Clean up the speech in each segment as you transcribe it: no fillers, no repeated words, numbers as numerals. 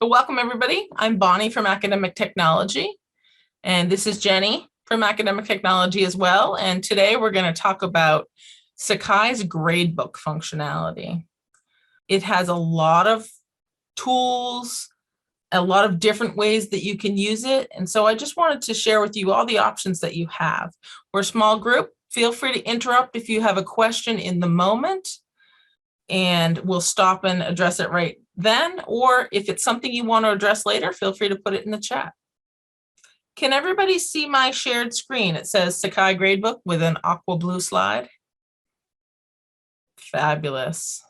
So welcome everybody. I'm Bonnie from Academic Technology, and this is Jenny from Academic Technology as well. And today we're going to talk about Sakai's Gradebook functionality. It has a lot of tools, a lot of different ways that you can use it. And so I just wanted to share with you all the options that you have. We're a small group. Feel free to interrupt if you have a question in the moment, and we'll stop and address it right then. Or if it's something you want to address later, feel free to put it in the chat. Can everybody see my shared screen? It says Sakai Gradebook with an aqua blue slide. Fabulous.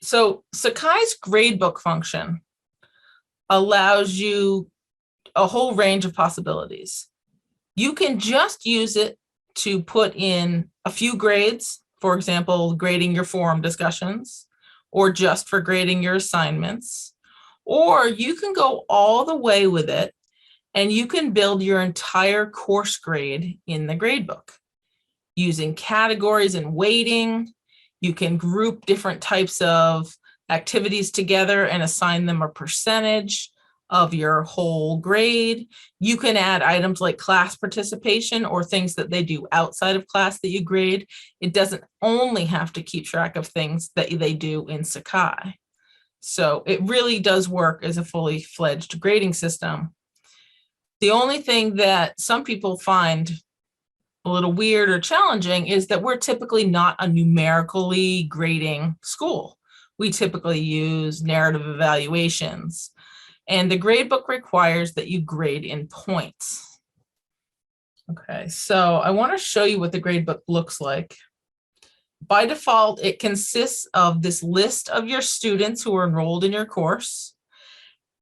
So Sakai's Gradebook function allows you a whole range of possibilities. You can just use it to put in a few grades, for example, grading your forum discussions, or just for grading your assignments, or you can go all the way with it and you can build your entire course grade in the gradebook using categories and weighting. You can group different types of activities together and assign them a percentage of your whole grade. You can add items like class participation or things that they do outside of class that you grade. It doesn't only have to keep track of things that they do in Sakai. So it really does work as a fully fledged grading system. The only thing that some people find a little weird or challenging is that we're typically not a numerically grading school. We typically use narrative evaluations. And the gradebook requires that you grade in points. Okay, so I want to show you what the gradebook looks like. By default, it consists of this list of your students who are enrolled in your course.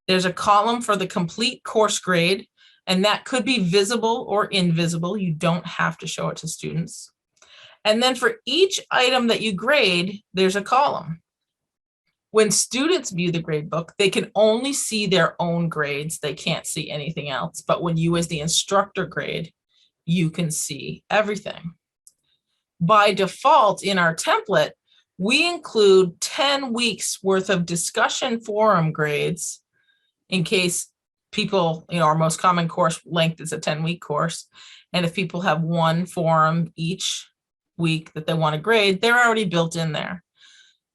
There's a column for the complete course grade, and that could be visible or invisible. You don't have to show it to students. And then for each item that you grade, there's a column. When students view the gradebook, they can only see their own grades. They can't see anything else. But when you as the instructor grade, you can see everything. By default, in our template, we include 10 weeks worth of discussion forum grades in case people, our most common course length is a 10-week course. And if people have one forum each week that they want to grade, they're already built in there.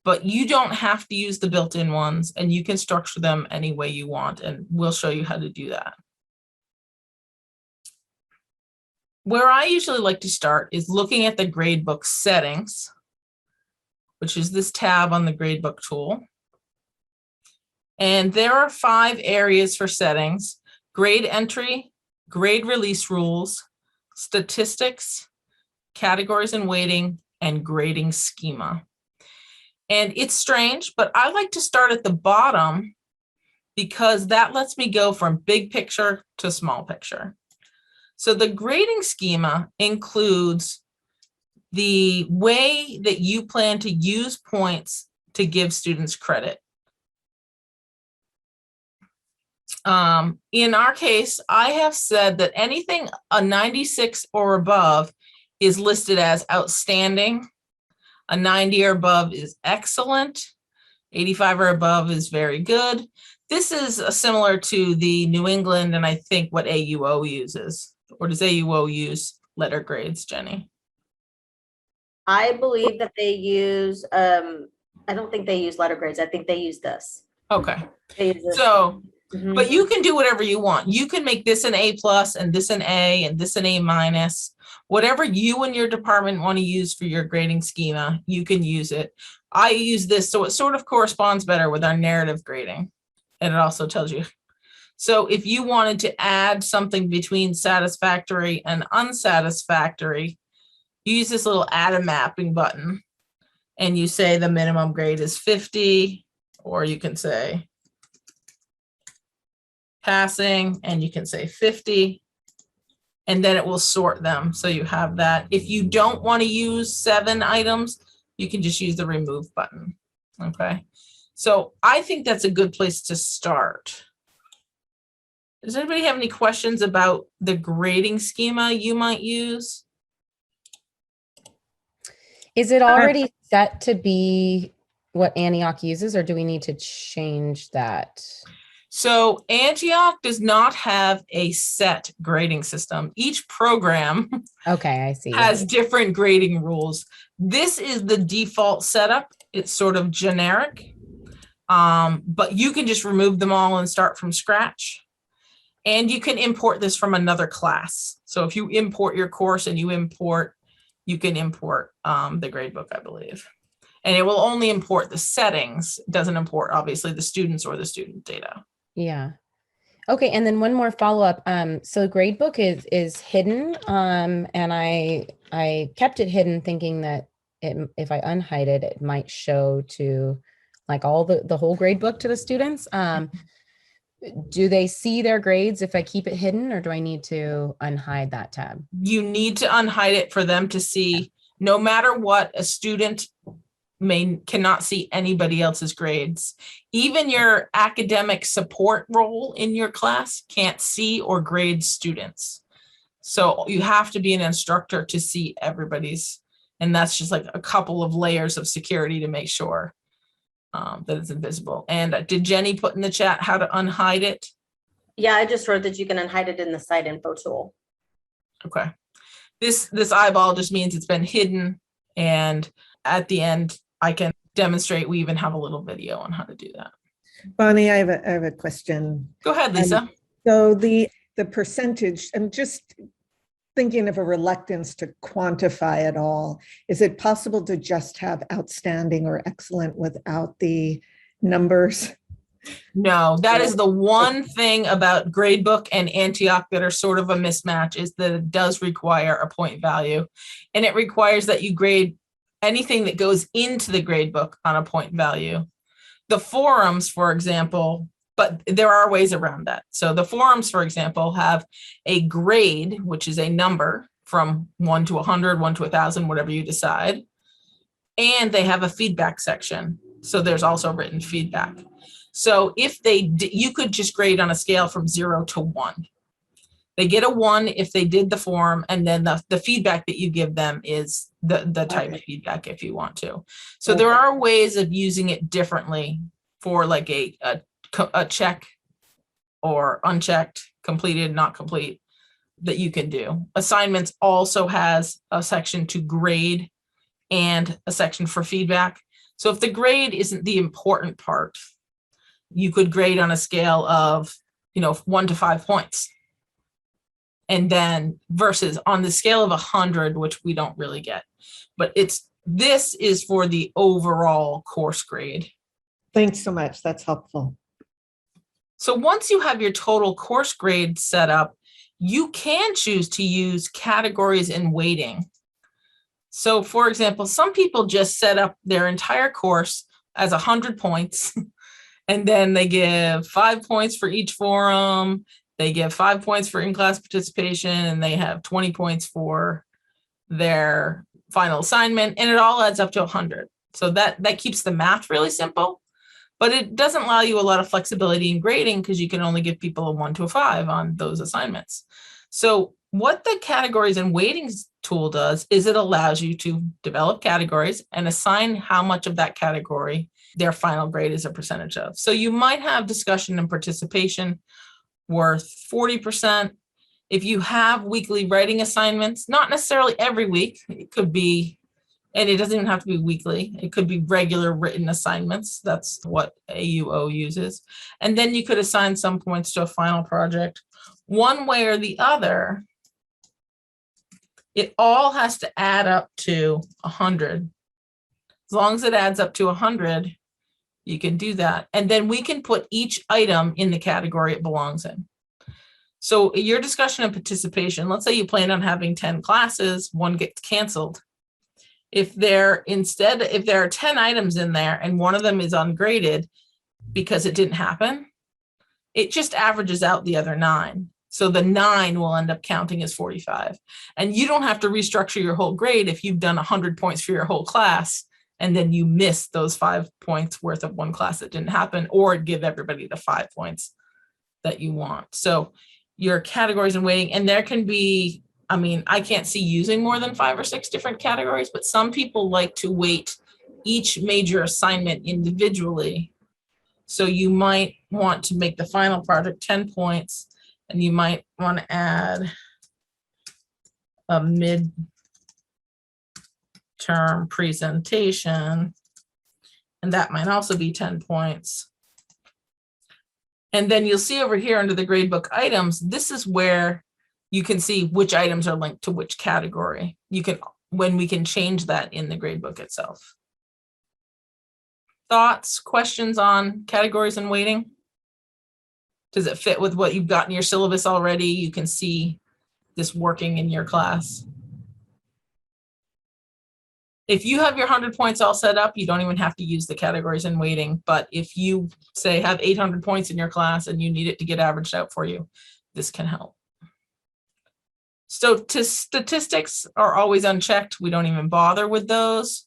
But you don't have to use the built-in ones, and you can structure them any way you want, and we'll show you how to do that. Where I usually like to start is looking at the gradebook settings, which is this tab on the gradebook tool. And there are 5 areas for settings: grade entry, grade release rules, statistics, categories and weighting, and grading schema. And it's strange, but I like to start at the bottom because that lets me go from big picture to small picture. So the grading schema includes the way that you plan to use points to give students credit. In our case, I have said that anything a 96 or above is listed as outstanding. A 90 or above is excellent. 85 or above is very good. This is similar to the New England and I think what AUO uses. Or does AUO use letter grades, Jenny? I believe that they use, I don't think they use letter grades. I think they use this. Okay. They use this. So, but you can do whatever you want. You can make this an A+ and this an A and this an A-. Whatever you and your department want to use for your grading schema, you can use it. I use this, so it sort of corresponds better with our narrative grading. And it also tells you. So if you wanted to add something between satisfactory and unsatisfactory, you use this little add a mapping button. And you say the minimum grade is 50, or you can say passing, and you can say 50. And then it will sort them. So you have that. If you don't want to use 7 items, you can just use the remove button. Okay. So I think that's a good place to start. Does anybody have any questions about the grading schema you might use? Is it already set to be what Antioch uses, or do we need to change that? So Antioch does not have a set grading system. Each program Okay, I see. has different grading rules. This is the default setup. It's sort of generic, but you can just remove them all and start from scratch. And you can import this from another class. So if you import your course and you can import the gradebook, I believe. And it will only import the settings. It doesn't import, obviously, the students or the student data. Yeah. Okay, and then one more follow-up. So gradebook is hidden, and I kept it hidden thinking that if I unhide it, it might show to like all the whole gradebook to the students. Do they see their grades if I keep it hidden, or do I need to unhide that tab? You need to unhide it for them to see. No matter what, a student cannot see anybody else's grades. Even your academic support role in your class can't see or grade students. So you have to be an instructor to see everybody's, and that's just like a couple of layers of security to make sure that it's invisible. And did Jenny put in the chat how to unhide it? Yeah, I just wrote that you can unhide it in the site info tool. Okay. This eyeball just means it's been hidden, and at the end I can demonstrate. We even have a little video on how to do that. Bonnie, I have a question. Go ahead, Lisa. So the percentage, I'm just thinking of a reluctance to quantify it all. Is it possible to just have outstanding or excellent without the numbers? No, that is the one thing about Gradebook and Antioch that are sort of a mismatch, is that it does require a point value, and it requires that you grade anything that goes into the gradebook on a point value. The forums, for example, but there are ways around that. So the forums, for example, have a grade, which is a number from 1 to 100, 1 to 1,000, whatever you decide. And they have a feedback section. So there's also written feedback. So if you could just grade on a scale from 0 to 1. They get a 1 if they did the form, and then the feedback that you give them is the type of feedback if you want to. So there are ways of using it differently for like a check or unchecked, completed, not complete, that you can do. Assignments also has a section to grade and a section for feedback. So if the grade isn't the important part, you could grade on a scale of 1 to 5 points. And then versus on the scale of 100, which we don't really get, but this is for the overall course grade. Thanks so much. That's helpful. So once you have your total course grade set up, you can choose to use categories and weighting. So for example, some people just set up their entire course as 100 points, and then they give 5 points for each forum. They give 5 points for in-class participation, and they have 20 points for their final assignment, and it all adds up to 100. So that keeps the math really simple, but it doesn't allow you a lot of flexibility in grading because you can only give people a 1 to a 5 on those assignments. So what the categories and weightings tool does is it allows you to develop categories and assign how much of that category their final grade is a percentage of. So you might have discussion and participation worth 40%. If you have weekly writing assignments, not necessarily every week, it could be, and it doesn't even have to be weekly, it could be regular written assignments. That's what AUO uses. And then you could assign some points to a final project. One way or the other, it all has to add up to 100. As long as it adds up to 100, you can do that. And then we can put each item in the category it belongs in. So your discussion and participation, let's say you plan on having 10 classes, one gets canceled. If there are 10 items in there and one of them is ungraded because it didn't happen, it just averages out the other 9. So the 9 will end up counting as 45. And you don't have to restructure your whole grade if you've done 100 points for your whole class, and then you miss those 5 points worth of one class that didn't happen, or give everybody the 5 points that you want. So your categories and weighting, and there can be, I can't see using more than 5 or 6 different categories, but some people like to weight each major assignment individually. So you might want to make the final project 10 points, and you might want to add a mid-term presentation, and that might also be 10 points. And then you'll see over here under the gradebook items, this is where you can see which items are linked to which category. You can, when we can change that in the gradebook itself. Thoughts, questions on categories and weighting? Does it fit with what you've got in your syllabus already? You can see this working in your class. If you have your 100 points all set up, you don't even have to use the categories and weighting. But if you say have 800 points in your class and you need it to get averaged out for you, this can help. So statistics are always unchecked. We don't even bother with those.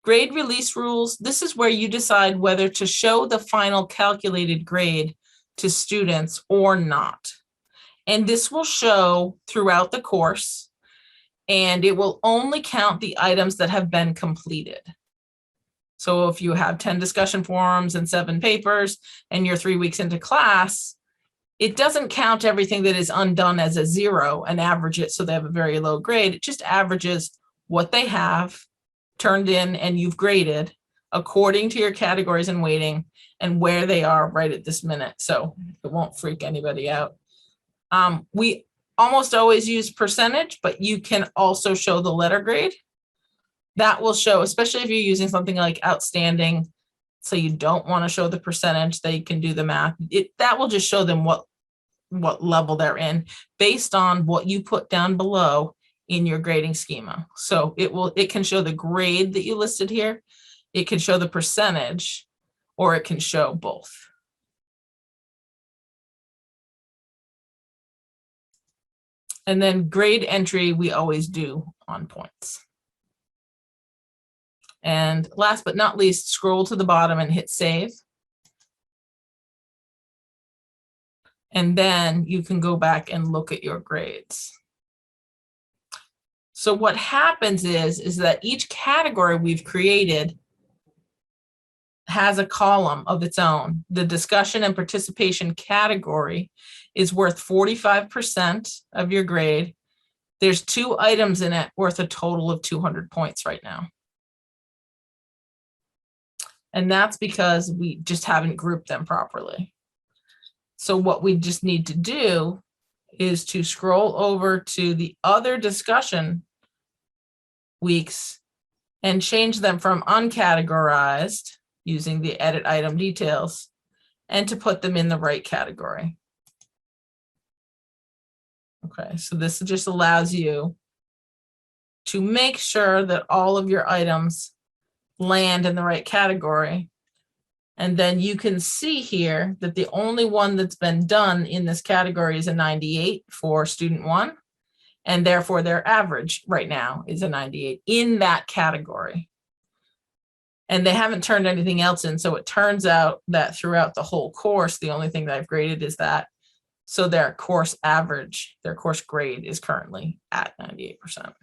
Grade release rules. This is where you decide whether to show the final calculated grade to students or not. And this will show throughout the course, and it will only count the items that have been completed. So if you have 10 discussion forums and 7 papers and you're 3 weeks into class, it doesn't count everything that is undone as a 0 and average it so they have a very low grade. It just averages what they have turned in and you've graded according to your categories and weighting and where they are right at this minute. So it won't freak anybody out. We almost always use percentage, but you can also show the letter grade. That will show, especially if you're using something like outstanding, so you don't want to show the percentage, they can do the math. That will just show them what level they're in based on what you put down below in your grading schema. So it can show the grade that you listed here. It can show the percentage, or it can show both. And then grade entry, we always do on points. And last but not least, scroll to the bottom and hit save. And then you can go back and look at your grades. So what happens is that each category we've created has a column of its own. The discussion and participation category is worth 45% of your grade. There's 2 items in it worth a total of 200 points right now. And that's because we just haven't grouped them properly. So what we just need to do is to scroll over to the other discussion weeks and change them from uncategorized using the edit item details and to put them in the right category. Okay, so this just allows you to make sure that all of your items land in the right category. And then you can see here that the only one that's been done in this category is a 98 for student 1. And therefore their average right now is a 98 in that category. And they haven't turned anything else in. So it turns out that throughout the whole course, the only thing that I've graded is that. So their course average, their course grade is currently at 98%.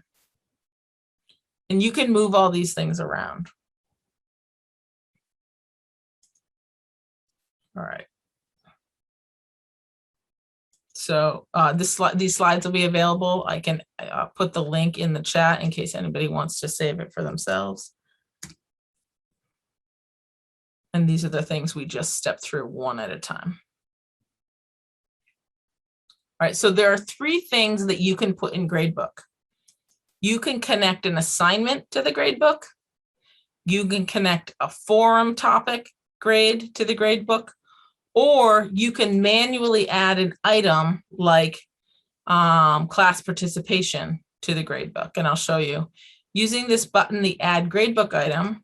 And you can move all these things around. All right. So these slides will be available. I can put the link in the chat in case anybody wants to save it for themselves. And these are the things we just stepped through one at a time. All right, so there are 3 things that you can put in gradebook. You can connect an assignment to the gradebook. You can connect a forum topic grade to the gradebook, or you can manually add an item like class participation to the gradebook. And I'll show you using this button, the add gradebook item.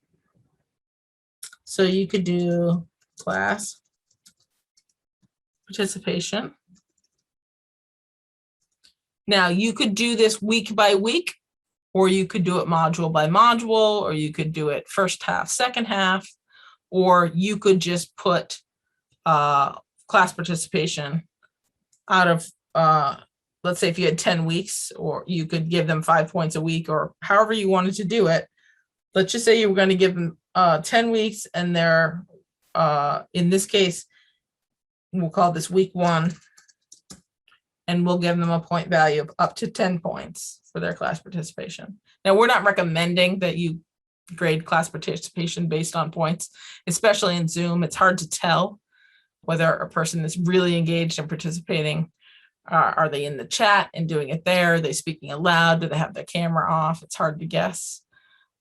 So you could do class participation. Now you could do this week by week, or you could do it module by module, or you could do it first half, second half, or you could just put class participation out of, let's say if you had 10 weeks, or you could give them 5 points a week, or however you wanted to do it. let's just say you were going to give them 10 weeks and they're, in this case, we'll call this week 1, and we'll give them a point value of up to 10 points for their class participation. Now, we're not recommending that you grade class participation based on points, especially in Zoom. It's hard to tell whether a person is really engaged and participating. Are they in the chat and doing it there? Are they speaking aloud? Do they have their camera off? It's hard to guess.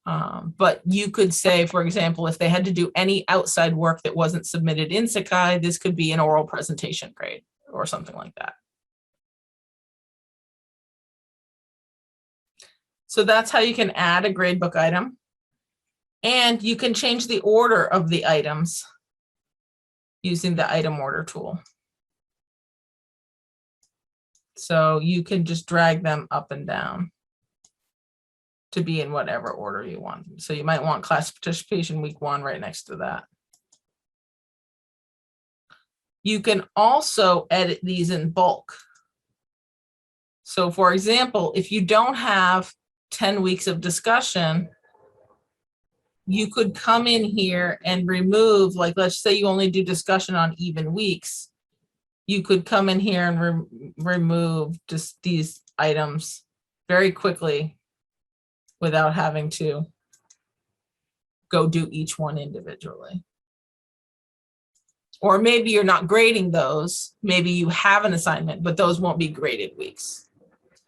But you could say, for example, if they had to do any outside work that wasn't submitted in Sakai, this could be an oral presentation grade or something like that. So that's how you can add a gradebook item. And you can change the order of the items using the item order tool. So you can just drag them up and down to be in whatever order you want. So you might want class participation week 1 right next to that. You can also edit these in bulk. So for example, if you don't have 10 weeks of discussion, you could come in here and remove, like, let's say you only do discussion on even weeks. You could come in here and remove just these items very quickly without having to go do each one individually. Or maybe you're not grading those. Maybe you have an assignment, but those won't be graded weeks,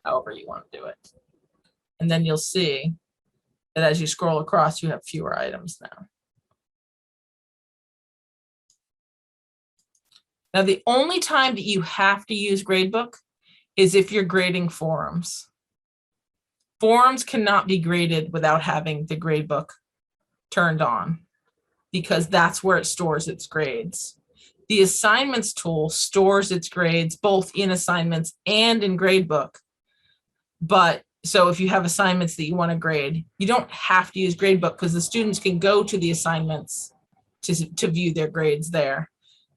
however you want to do it. And then you'll see that as you scroll across, you have fewer items now. Now, the only time that you have to use Gradebook is if you're grading forums. Forums cannot be graded without having the Gradebook turned on, because that's where it stores its grades. The assignments tool stores its grades both in assignments and in Gradebook. But so if you have assignments that you want to grade, you don't have to use Gradebook, because the students can go to the assignments to view their grades there.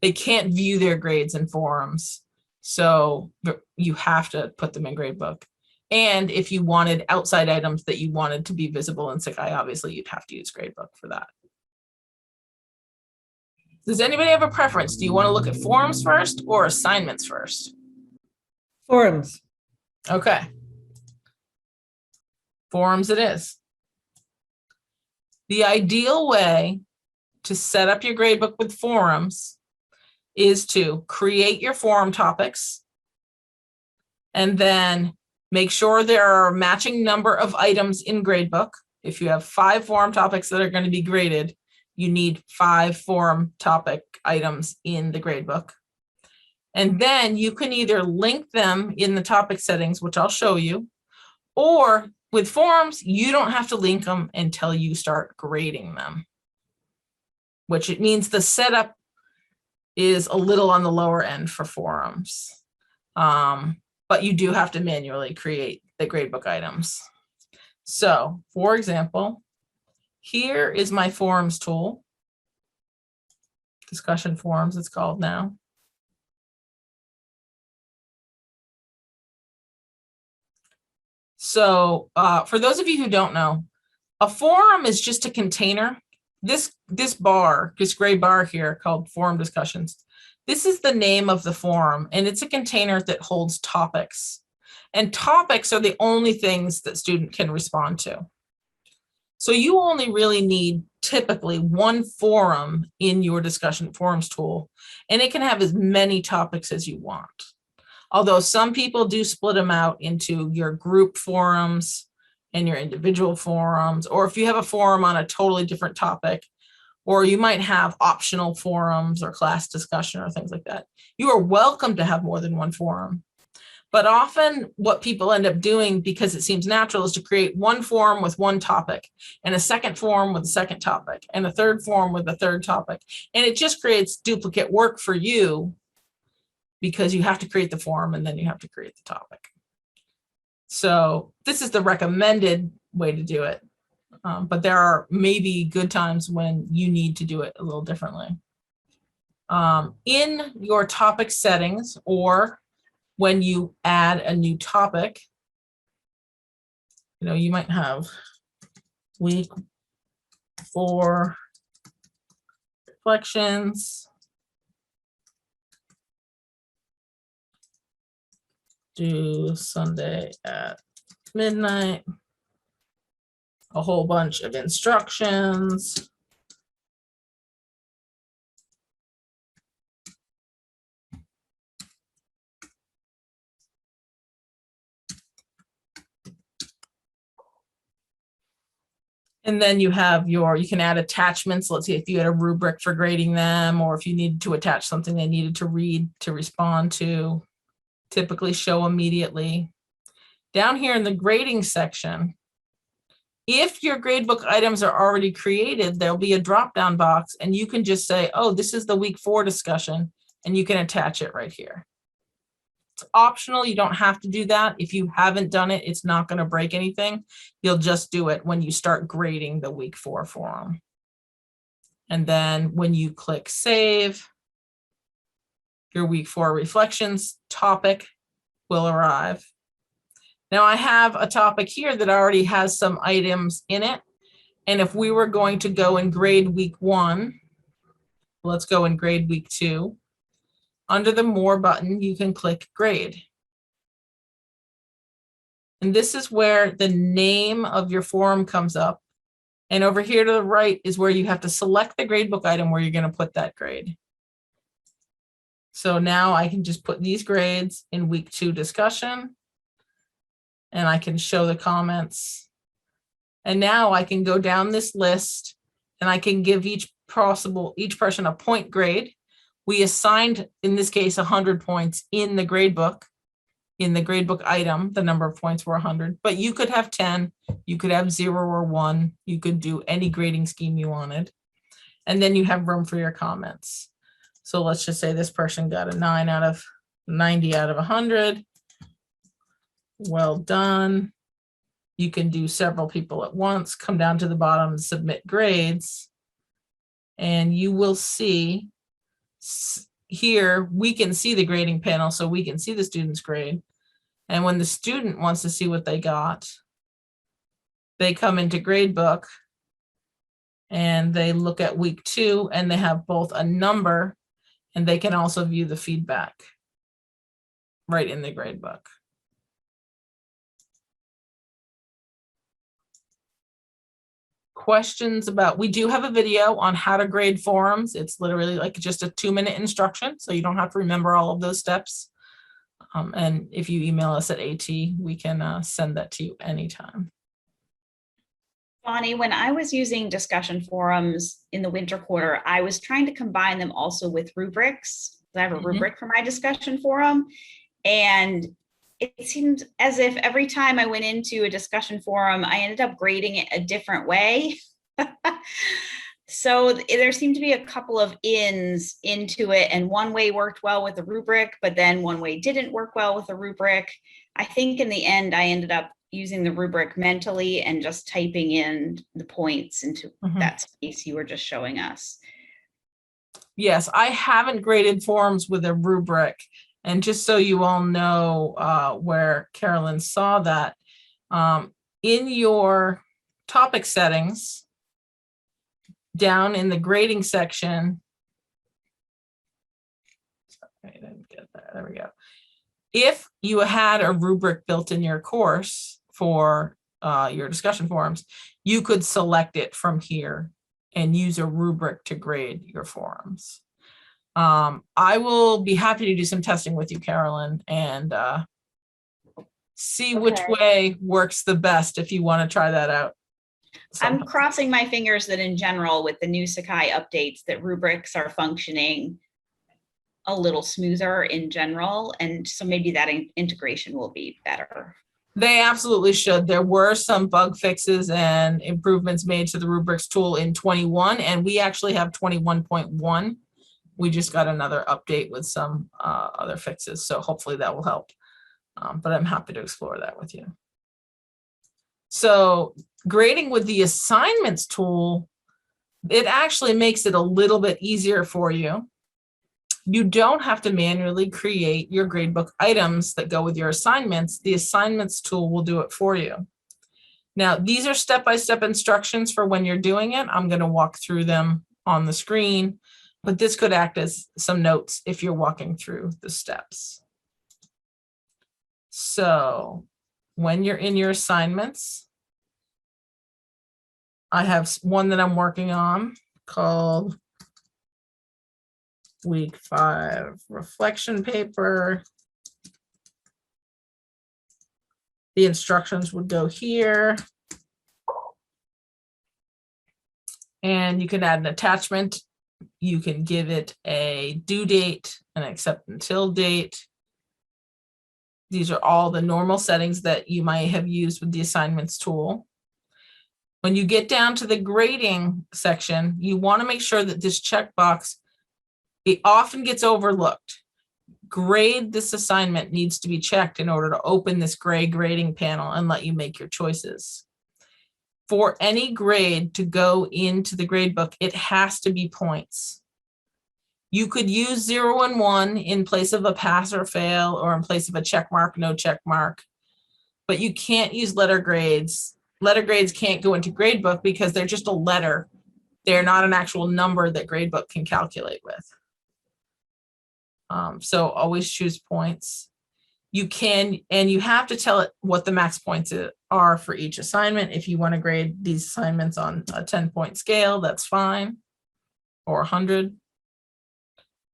They can't view their grades in forums. So you have to put them in Gradebook. And if you wanted outside items that you wanted to be visible in Sakai, obviously you'd have to use Gradebook for that. Does anybody have a preference? Do you want to look at forums first or assignments first? Forums. Okay. Forums it is. The ideal way to set up your gradebook with forums is to create your forum topics and then make sure there are a matching number of items in gradebook. If you have 5 forum topics that are going to be graded, you need 5 forum topic items in the gradebook. And then you can either link them in the topic settings, which I'll show you, or with forums, you don't have to link them until you start grading them, which it means the setup is a little on the lower end for forums. But you do have to manually create the gradebook items. So, for example, here is my forums tool. Discussion forums, it's called now. So for those of you who don't know, a forum is just a container. This bar, this gray bar here called forum discussions, this is the name of the forum, and it's a container that holds topics. And topics are the only things that student can respond to. So you only really need typically 1 forum in your discussion forums tool, and it can have as many topics as you want. Although some people do split them out into your group forums and your individual forums, or if you have a forum on a totally different topic, or you might have optional forums or class discussion or things like that. You are welcome to have more than 1 forum. But often what people end up doing, because it seems natural, is to create 1 forum with 1 topic, and a second forum with a second topic, and a third forum with a third topic. And it just creates duplicate work for you, because you have to create the forum and then you have to create the topic. So this is the recommended way to do it. But there are maybe good times when you need to do it a little differently. In your topic settings, or when you add a new topic, you might have week 4 reflections. Due Sunday at midnight. A whole bunch of instructions. And then you have you can add attachments. Let's see if you had a rubric for grading them, or if you needed to attach something they needed to read to respond to. Typically show immediately. Down here in the grading section, if your gradebook items are already created, there'll be a drop-down box and you can just say, oh, this is the week 4 discussion, and you can attach it right here. It's optional. You don't have to do that. If you haven't done it, it's not going to break anything. You'll just do it when you start grading the week 4 forum. And then when you click save, your week 4 reflections topic will arrive. Now I have a topic here that already has some items in it. And if we were going to go and grade week 1, let's go and grade week 2. Under the More button, you can click Grade. And this is where the name of your forum comes up. And over here to the right is where you have to select the gradebook item where you're going to put that grade. So now I can just put these grades in week 2 discussion. And I can show the comments. And now I can go down this list and I can give each person a point grade. We assigned, in this case, 100 points in the gradebook. In the gradebook item, the number of points were 100, but you could have 10, you could have 0 or 1, you could do any grading scheme you wanted. And then you have room for your comments. So let's just say this person got a 9 out of 90 out of 100. Well done. You can do several people at once, come down to the bottom and submit grades. And you will see here, we can see the grading panel, so we can see the student's grade. And when the student wants to see what they got, they come into Gradebook and they look at week 2 and they have both a number and they can also view the feedback right in the Gradebook. Questions about, we do have a video on how to grade forums. It's literally like just a 2-minute instruction, so you don't have to remember all of those steps. And if you email us at AT, we can send that to you anytime. Bonnie, when I was using discussion forums in the winter quarter, I was trying to combine them also with rubrics. I have a rubric for my discussion forum, and it seemed as if every time I went into a discussion forum, I ended up grading it a different way. So there seemed to be a couple of ins into it, and one way worked well with the rubric, but then one way didn't work well with the rubric. I think in the end, I ended up using the rubric mentally and just typing in the points into that space you were just showing us. Yes, I haven't graded forums with a rubric. And just so you all know where Carolyn saw that, in your topic settings, down in the grading section, sorry, I didn't get that. There we go. If you had a rubric built in your course for your discussion forums, you could select it from here and use a rubric to grade your forums. I will be happy to do some testing with you, Carolyn, and see which way works the best if you want to try that out. I'm crossing my fingers that in general, with the new Sakai updates, that rubrics are functioning a little smoother in general. And so maybe that integration will be better. They absolutely should. There were some bug fixes and improvements made to the rubrics tool in 21, and we actually have 21.1. We just got another update with some other fixes, so hopefully that will help. But I'm happy to explore that with you. So grading with the assignments tool, it actually makes it a little bit easier for you. You don't have to manually create your gradebook items that go with your assignments. The assignments tool will do it for you. Now, these are step-by-step instructions for when you're doing it. I'm going to walk through them on the screen, but this could act as some notes if you're walking through the steps. So when you're in your assignments, I have one that I'm working on called Week 5 reflection paper. The instructions would go here. And you can add an attachment. You can give it a due date, an accept until date. These are all the normal settings that you might have used with the assignments tool. When you get down to the grading section, you want to make sure that this checkbox, it often gets overlooked. Grade this assignment needs to be checked in order to open this gray grading panel and let you make your choices. For any grade to go into the gradebook, it has to be points. You could use 0 and 1 in place of a pass or fail, or in place of a check mark, no check mark, but you can't use letter grades. Letter grades can't go into gradebook because they're just a letter. They're not an actual number that gradebook can calculate with. So always choose points. You can, and you have to tell it what the max points are for each assignment. If you want to grade these assignments on a 10-point scale, that's fine, or 100.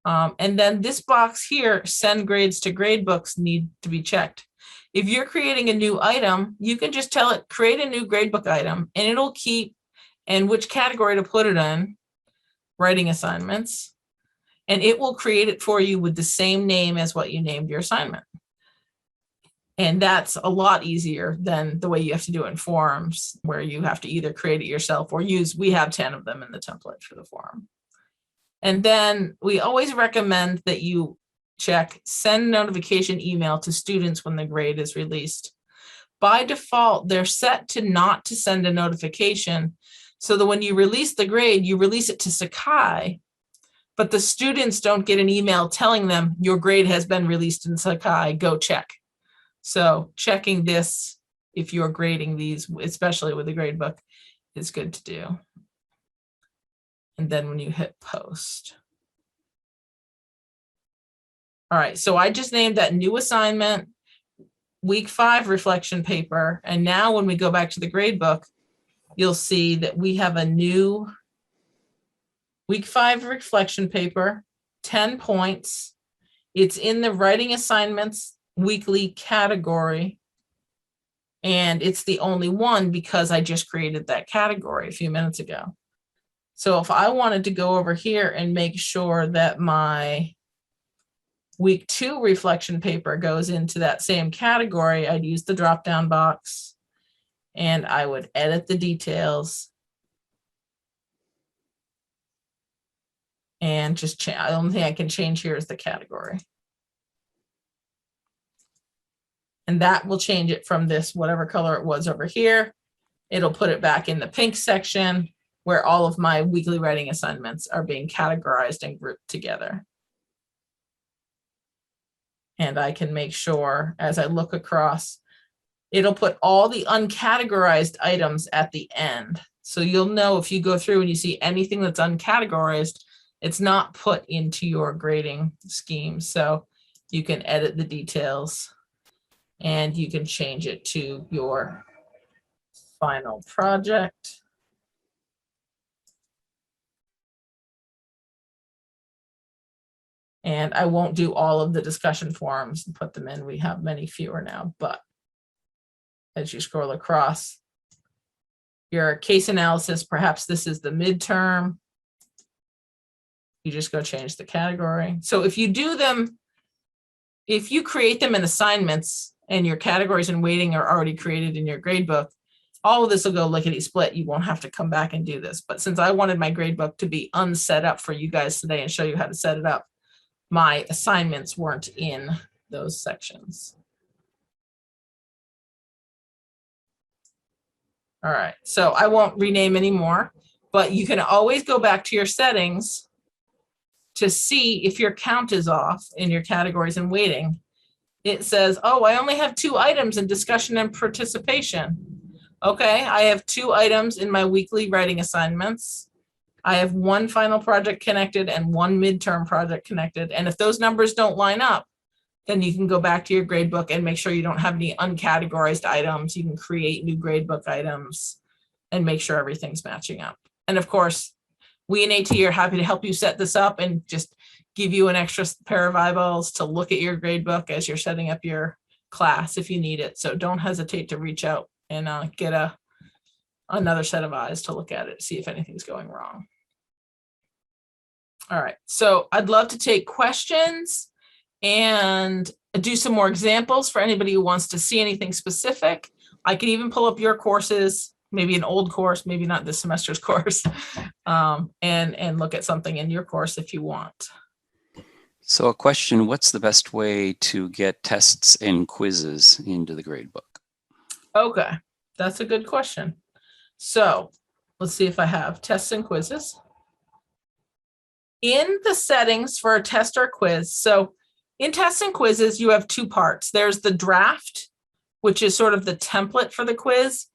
And then this box here, send grades to gradebooks, need to be checked. If you're creating a new item, you can just tell it, create a new gradebook item, and it'll keep, and which category to put it in, writing assignments, and it will create it for you with the same name as what you named your assignment. And that's a lot easier than the way you have to do it in forums, where you have to either create it yourself or use, we have 10 of them in the template for the forum. And then we always recommend that you check send notification email to students when the grade is released. By default, they're set to not to send a notification, so that when you release the grade, you release it to Sakai, but the students don't get an email telling them your grade has been released in Sakai, go check. So checking this, if you're grading these, especially with the gradebook, is good to do. And then when you hit post. All right, so I just named that new assignment, week 5 reflection paper. And now when we go back to the gradebook, you'll see that we have a new week 5 reflection paper, 10 points. It's in the writing assignments weekly category. And it's the only one because I just created that category a few minutes ago. So if I wanted to go over here and make sure that my week 2 reflection paper goes into that same category, I'd use the drop-down box and I would edit the details. And just change, the only thing I can change here is the category. And that will change it from this, whatever color it was over here. It'll put it back in the pink section where all of my weekly writing assignments are being categorized and grouped together. And I can make sure as I look across, it'll put all the uncategorized items at the end. So you'll know if you go through and you see anything that's uncategorized, it's not put into your grading scheme. So you can edit the details and you can change it to your final project. And I won't do all of the discussion forums and put them in. We have many fewer now, but as you scroll across your case analysis, perhaps this is the midterm. You just go change the category. So if you do them, if you create them in assignments and your categories and weighting are already created in your gradebook, all of this will go lickety split. You won't have to come back and do this. But since I wanted my gradebook to be unset up for you guys today and show you how to set it up, my assignments weren't in those sections. All right, so I won't rename anymore, but you can always go back to your settings to see if your count is off in your categories and weighting. It says, oh, I only have 2 items in discussion and participation. Okay, I have 2 items in my weekly writing assignments. I have 1 final project connected and 1 midterm project connected. And if those numbers don't line up, then you can go back to your grade book and make sure you don't have any uncategorized items. You can create new grade book items and make sure everything's matching up. And of course, we in AT are happy to help you set this up and just give you an extra pair of eyeballs to look at your grade book as you're setting up your class if you need it. So don't hesitate to reach out and get another set of eyes to look at it, see if anything's going wrong. All right, so I'd love to take questions and do some more examples for anybody who wants to see anything specific. I could even pull up your courses, maybe an old course, maybe not this semester's course, and look at something in your course if you want. So a question, what's the best way to get tests and quizzes into the gradebook? Okay, that's a good question. So let's see if I have tests and quizzes. In the settings for a test or quiz, so in tests and quizzes, you have 2 parts. There's the draft, which is sort of the template for the quiz,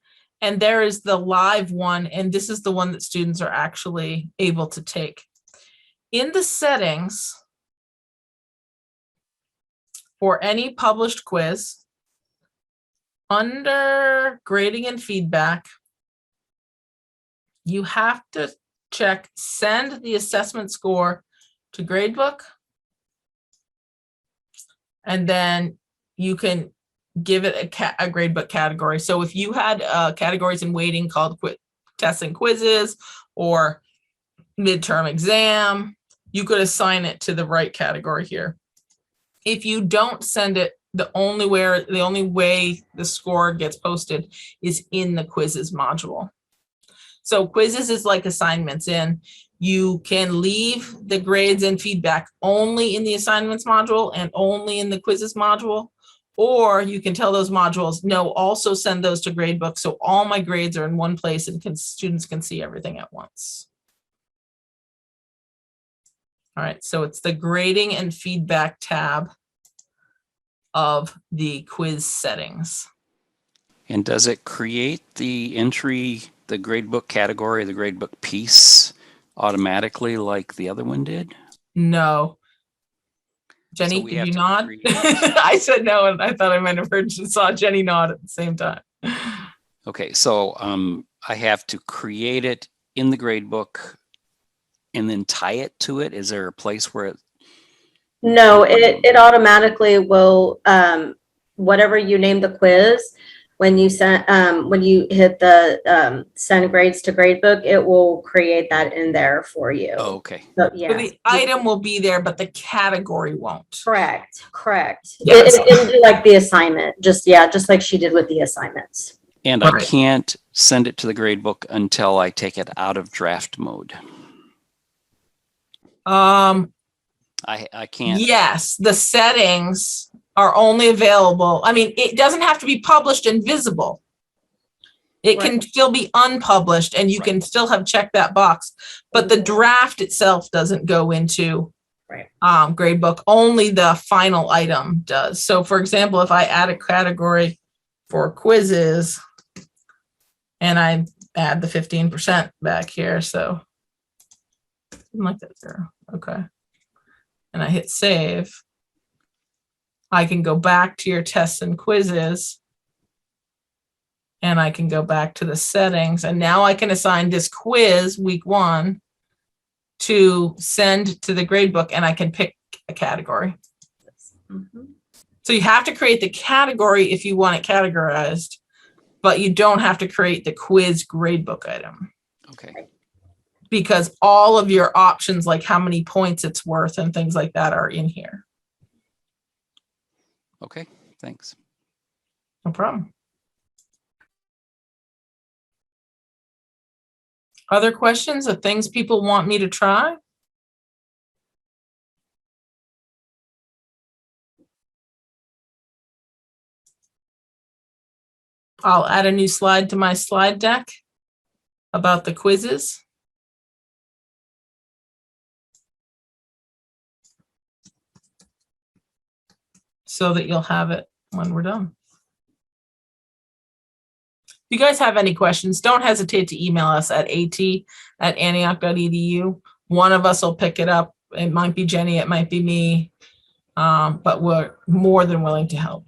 and there is the live one, and this is the one that students are actually able to take. In the settings for any published quiz, under grading and feedback, you have to check send the assessment score to gradebook. And then you can give it a gradebook category. So if you had categories in waiting called tests and quizzes or midterm exam, you could assign it to the right category here. If you don't send it, the only way the score gets posted is in the quizzes module. So quizzes is like assignments in. You can leave the grades and feedback only in the assignments module and only in the quizzes module, or you can tell those modules, no, also send those to gradebook so all my grades are in one place and students can see everything at once. All right, so it's the grading and feedback tab of the quiz settings. And does it create the entry, the gradebook category, the gradebook piece automatically like the other one did? No. Jenny, did you nod? I said no, and I thought I might have saw Jenny nod at the same time. Okay, so I have to create it in the gradebook and then tie it to it. Is there a place where it? No, it automatically will, whatever you name the quiz, when you hit the send grades to gradebook, it will create that in there for you. Oh, okay. So, yeah. So the item will be there, but the category won't. Correct. Yes. It'll do like the assignment, just like she did with the assignments. And I can't send it to the gradebook until I take it out of draft mode. I can't. Yes, the settings are only available. I mean, it doesn't have to be published and visible. It can still be unpublished and you can still have checked that box, but the draft itself doesn't go into gradebook. Only the final item does. So for example, if I add a category for quizzes and I add the 15% back here, so like that there, okay. And I hit save, I can go back to your tests and quizzes and I can go back to the settings and now I can assign this quiz week 1 to send to the gradebook and I can pick a category. So you have to create the category if you want it categorized, but you don't have to create the quiz gradebook item. Okay. Because all of your options, like how many points it's worth and things like that, are in here. Okay, thanks. No problem. Other questions of things people want me to try? I'll add a new slide to my slide deck about the quizzes. So that you'll have it when we're done. you guys have any questions, don't hesitate to email us at at@antioch.edu. One of us will pick it up. It might be Jenny, it might be me, but we're more than willing to help.